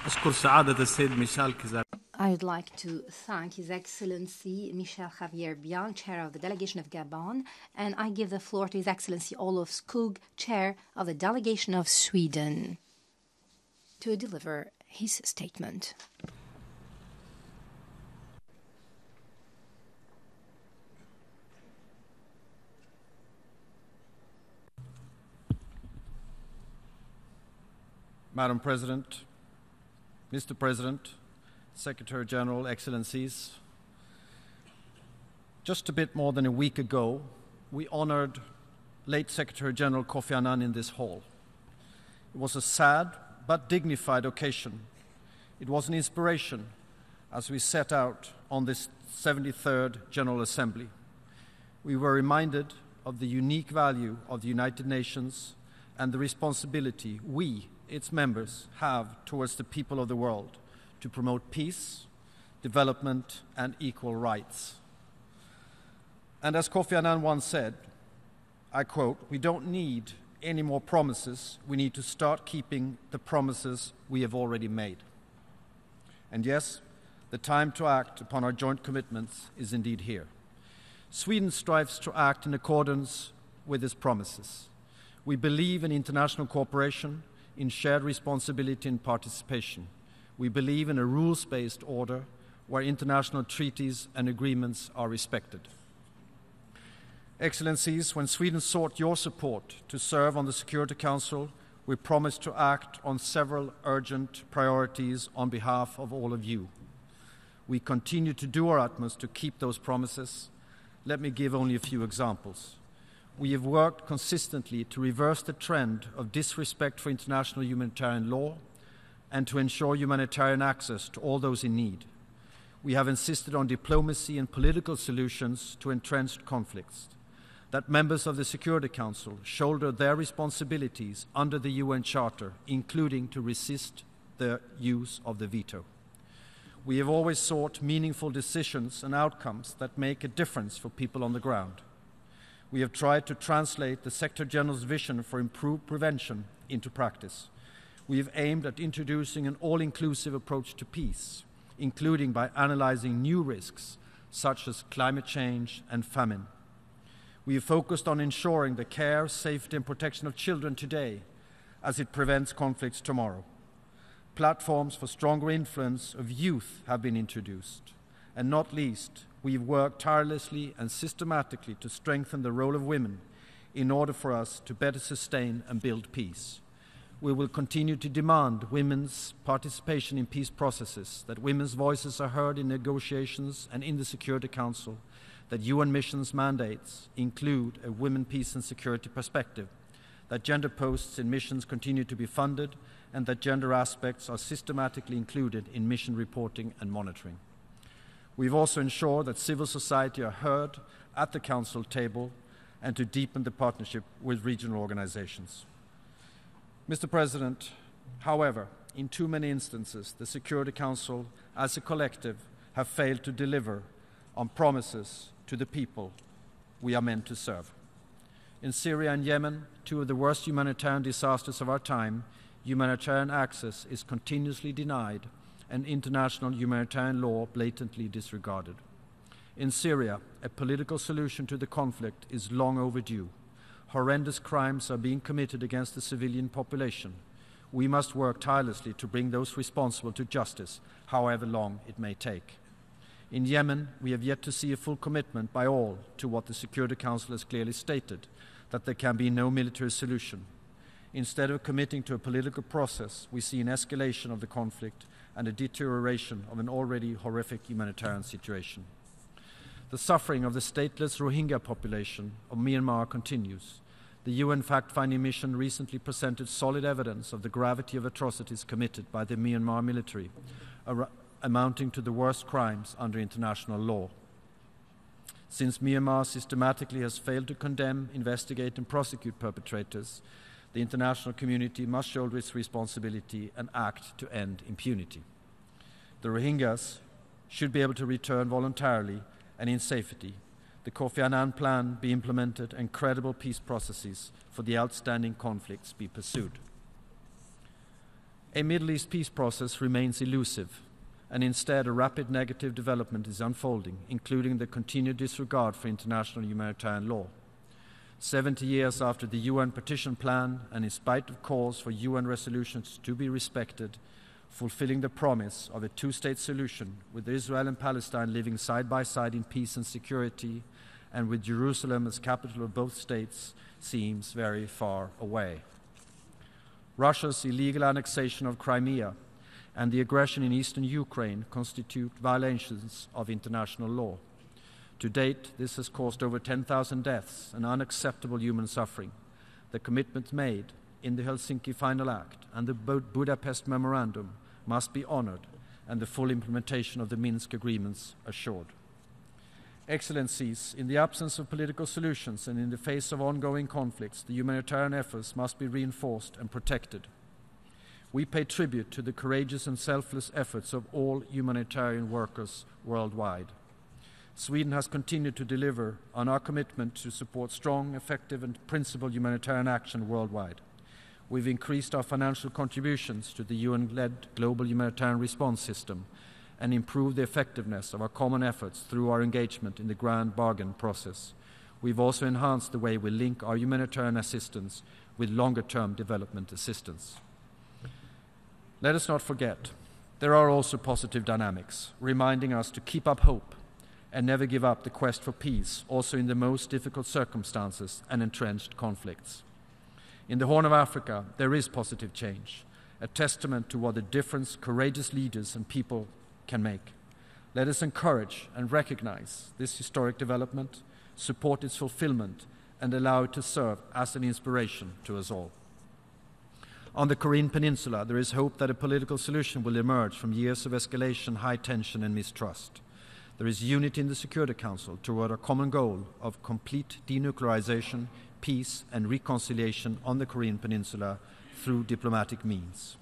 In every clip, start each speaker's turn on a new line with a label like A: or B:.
A: أشكر سعادة السيد ميشيل كيزار.
B: I would like to thank His Excellency Michel Javier Bian, Chair of the Delegation of Gabon, and I give the floor to His Excellency Olof Skoog, Chair of the Delegation of Sweden, to deliver his statement.
C: Madam President, Mr. President, Secretary General, Excellencies, just a bit more than a week ago, we honored late Secretary General Kofi Annan in this hall. It was a sad but dignified occasion. It was an inspiration as we set out on this 73rd General Assembly. We were reminded of the unique value of the United Nations and the responsibility we, its members, have towards the people of the world to promote peace, development, and equal rights. And as Kofi Annan once said, I quote, "We don't need any more promises. We need to start keeping the promises we have already made." And yes, the time to act upon our joint commitments is indeed here. Sweden strives to act in accordance with its promises. We believe in international cooperation, in shared responsibility and participation. We believe in a rules-based order where international treaties and agreements are respected. Excellencies, when Sweden sought your support to serve on the Security Council, we promised to act on several urgent priorities on behalf of all of you. We continue to do our utmost to keep those promises. Let me give only a few examples. We have worked consistently to reverse the trend of disrespect for international humanitarian law and to ensure humanitarian access to all those in need. We have insisted on diplomacy and political solutions to entrenched conflicts, that members of the Security Council shoulder their responsibilities under the UN Charter, including to resist the use of the veto. We have always sought meaningful decisions and outcomes that make a difference for people on the ground. We have tried to translate the Secretary General's vision for improved prevention into practice. We have aimed at introducing an all-inclusive approach to peace, including by analyzing new risks such as climate change and famine. We have focused on ensuring the care, safety and protection of children today as it prevents conflicts tomorrow. Platforms for stronger influence of youth have been introduced. And not least, we've worked tirelessly and systematically to strengthen the role of women in order for us to better sustain and build peace. We will continue to demand women's participation in peace processes, that women's voices are heard in negotiations and in the Security Council, that UN missions' mandates include a women, peace and security perspective, that gender posts in missions continue to be funded, and that gender aspects are systematically included in mission reporting and monitoring. We've also ensured that civil society are heard at the Council table and to deepen the partnership with regional organizations. Mr. President, however, in too many instances, the Security Council as a collective have failed to deliver on promises to the people we are meant to serve. In Syria and Yemen, two of the worst humanitarian disasters of our time, humanitarian access is continuously denied and international humanitarian law blatantly disregarded. In Syria, a political solution to the conflict is long overdue. Horrendous crimes are being committed against the civilian population. We must work tirelessly to bring those responsible to justice, however long it may take. In Yemen, we have yet to see a full commitment by all to what the Security Council has clearly stated, that there can be no military solution. Instead of committing to a political process, we see an escalation of the conflict and a deterioration of an already horrific humanitarian situation. The suffering of the stateless Rohingya population of Myanmar continues. The UN fact-finding mission recently presented solid evidence of the gravity of atrocities committed by the Myanmar military, amounting to the worst crimes under international law. Since Myanmar systematically has failed to condemn, investigate and prosecute perpetrators, the international community must shoulder its responsibility and act to end impunity. The Rohingyas should be able to return voluntarily and in safety. The Kofi Annan plan be implemented and credible peace processes for the outstanding conflicts be pursued. A Middle East peace process remains elusive, and instead a rapid negative development is unfolding, including the continued disregard for international humanitarian law. 70 years after the UN partition plan, and in spite of calls for UN resolutions to be respected, fulfilling the promise of a two-state solution with Israel and Palestine living side by side in peace and security, and with Jerusalem as capital of both states, seems very far away. Russia's illegal annexation of Crimea and the aggression in eastern Ukraine constitute violations of international law. To date, this has caused over 10,000 deaths and unacceptable human suffering. The commitments made in the Helsinki Final Act and the Budapest Memorandum must be honored and the full implementation of the Minsk agreements assured. Excellencies, in the absence of political solutions and in the face of ongoing conflicts, the humanitarian efforts must be reinforced and protected. We pay tribute to the courageous and selfless efforts of all humanitarian workers worldwide. Sweden has continued to deliver on our commitment to support strong, effective and principled humanitarian action worldwide. We've increased our financial contributions to the UN-led global humanitarian response system and improved the effectiveness of our common efforts through our engagement in the Grand Bargain process. We've also enhanced the way we link our humanitarian assistance with longer-term development assistance. Let us not forget, there are also positive dynamics, reminding us to keep up hope and never give up the quest for peace, also in the most difficult circumstances and entrenched conflicts. In the Horn of Africa, there is positive change, a testament to what a difference courageous leaders and people can make. Let us encourage and recognize this historic development, support its fulfillment, and allow it to serve as an inspiration to us all. On the Korean Peninsula, there is hope that a political solution will emerge from years of escalation, high tension, and mistrust. There is unity in the Security Council toward our common goal of complete denuclearization, peace, and reconciliation on the Korean Peninsula through diplomatic means.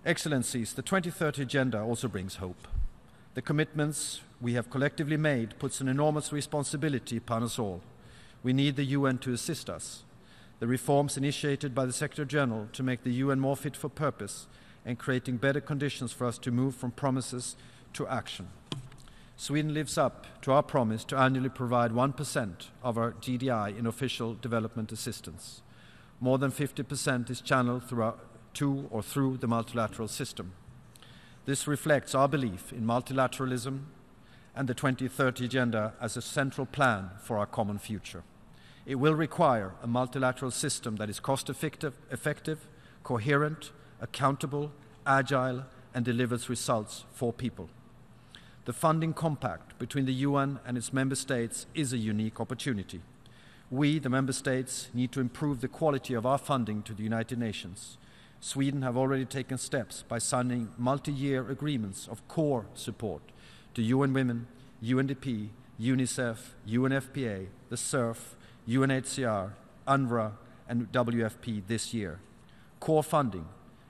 C: Excellencies, the 2030 Agenda also brings hope. The commitments we have collectively made puts an enormous responsibility upon us all. We need the UN to assist us. The reforms initiated by the Secretary General to make the UN more fit for purpose and creating better conditions for us to move from promises to action. Sweden lives up to our promise to annually provide 1% of our GDI in official development assistance. More than 50% is channeled through the multilateral system. This reflects our belief in multilateralism and the 2030 Agenda as a central plan for our common future. It will require a multilateral system that is cost-effective, coherent, accountable, agile, and delivers results for people. The funding compact between the UN and its member states is a unique opportunity. We, the member states, need to improve the quality of our funding to the United Nations. Sweden have already taken steps by signing multi-year agreements of core support to UN Women, UNDP, UNICEF, UNFPA, the SURF, UNHCR, UNRWA, and WFP this year. Core funding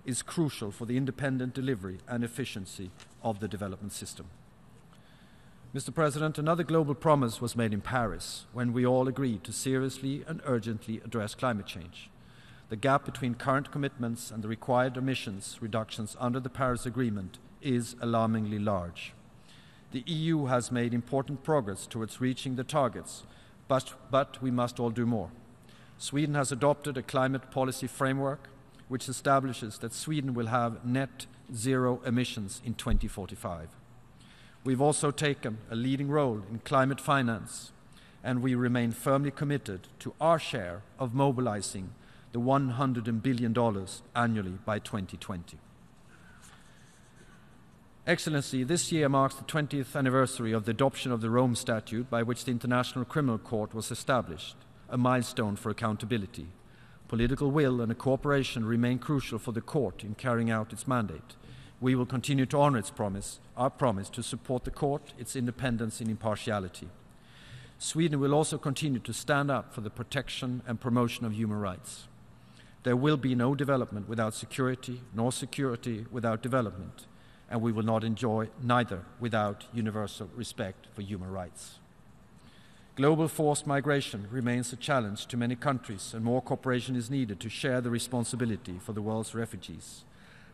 C: is crucial for the independent delivery and efficiency of the development system. Mr. President, another global promise was made in Paris when we all agreed to seriously and urgently address climate change. The gap between current commitments and the required emissions reductions under the Paris Agreement is alarmingly large. The EU has made important progress towards reaching the targets, but we must all do more. Sweden has adopted a climate policy framework which establishes that Sweden will have net zero emissions in 2045. We've also taken a leading role in climate finance, and we remain firmly committed to our share of mobilizing the $100 billion annually by 2020. Excellency, this year marks the 20th anniversary of the adoption of the Rome Statute by which the International Criminal Court was established, a milestone for accountability. Political will and cooperation remain crucial for the court in carrying out its mandate. We will continue to honor our promise to support the court, its independence and impartiality. Sweden will also continue to stand up for the protection and promotion of human rights. There will be no development without security, nor security without development, and we will not enjoy neither without universal respect for human rights. Global forced migration remains a challenge to many countries, and more cooperation is needed to share the responsibility for the world's refugees.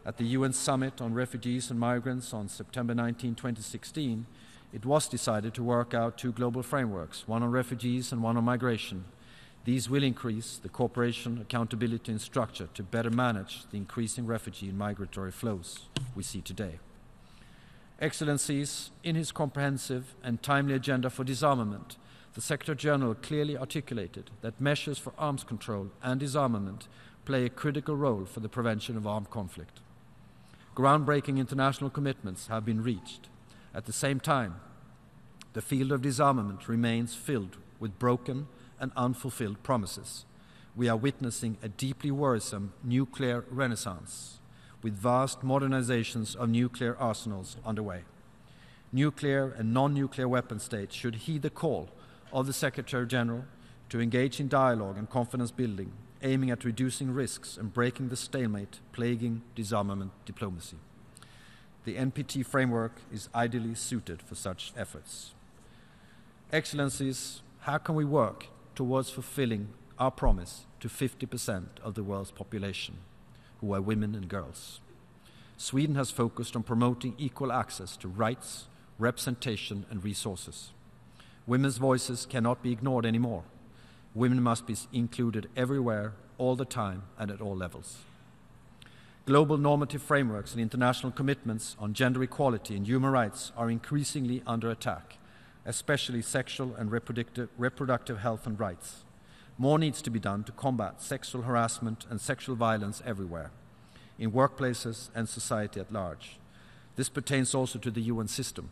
C: At the UN Summit on Refugees and Migrants on September 19, 2016, it was decided to work out two global frameworks, one on refugees and one on migration. These will increase the cooperation, accountability and structure to better manage the increasing refugee and migratory flows we see today. Excellencies, in his comprehensive and timely agenda for disarmament, the Secretary General clearly articulated that measures for arms control and disarmament play a critical role for the prevention of armed conflict. Groundbreaking international commitments have been reached. At the same time, the field of disarmament remains filled with broken and unfulfilled promises. We are witnessing a deeply worrisome nuclear renaissance, with vast modernizations of nuclear arsenals underway. Nuclear and non-nuclear weapon states should heed the call of the Secretary General to engage in dialogue and confidence building, aiming at reducing risks and breaking the stalemate plaguing disarmament diplomacy. The NPT framework is ideally suited for such efforts. Excellencies, how can we work towards fulfilling our promise to 50% of the world's population, who are women and girls? Sweden has focused on promoting equal access to rights, representation and resources. Women's voices cannot be ignored anymore. Women must be included everywhere, all the time, and at all levels. Global normative frameworks and international commitments on gender equality and human rights are increasingly under attack, especially sexual and reproductive health and rights. More needs to be done to combat sexual harassment and sexual violence everywhere, in workplaces and society at large. This pertains also to the UN system.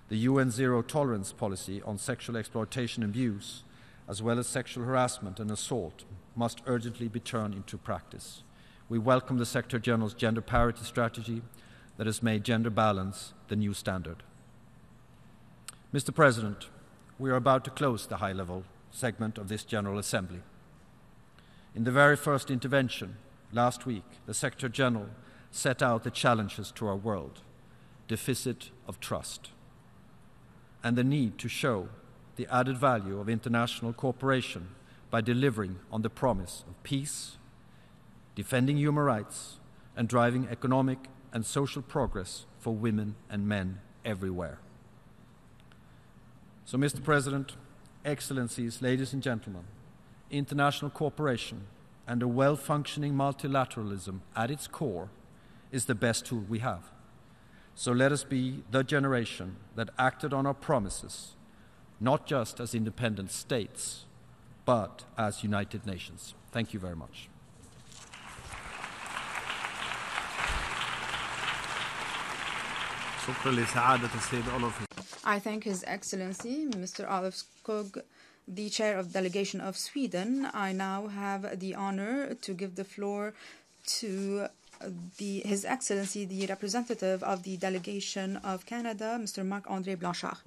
C: The UN Zero Tolerance policy on sexual exploitation and abuse, as well as sexual harassment and assault, must urgently be turned into practice. We welcome the Secretary General's gender parity strategy that has made gender balance the new standard. Mr. President, we are about to close the high-level segment of this General Assembly. In the very first intervention last week, the Secretary General set out the challenges to our world, deficit of trust, and the need to show the added value of international cooperation by delivering on the promise of peace, defending human rights, and driving economic and social progress for women and men everywhere. So, Mr. President, Excellencies, ladies and gentlemen, international cooperation and a well-functioning multilateralism at its core is the best tool we have. So let us be the generation that acted on our promises, not just as independent states, but as United Nations. Thank you very much.
D: I thank His Excellency, Mr. Olof Skoog, the Chair of the Delegation of Sweden. I now have the honor to give the floor to His Excellency, the representative of the Delegation of Canada, Mr. Marc-André Blanchard.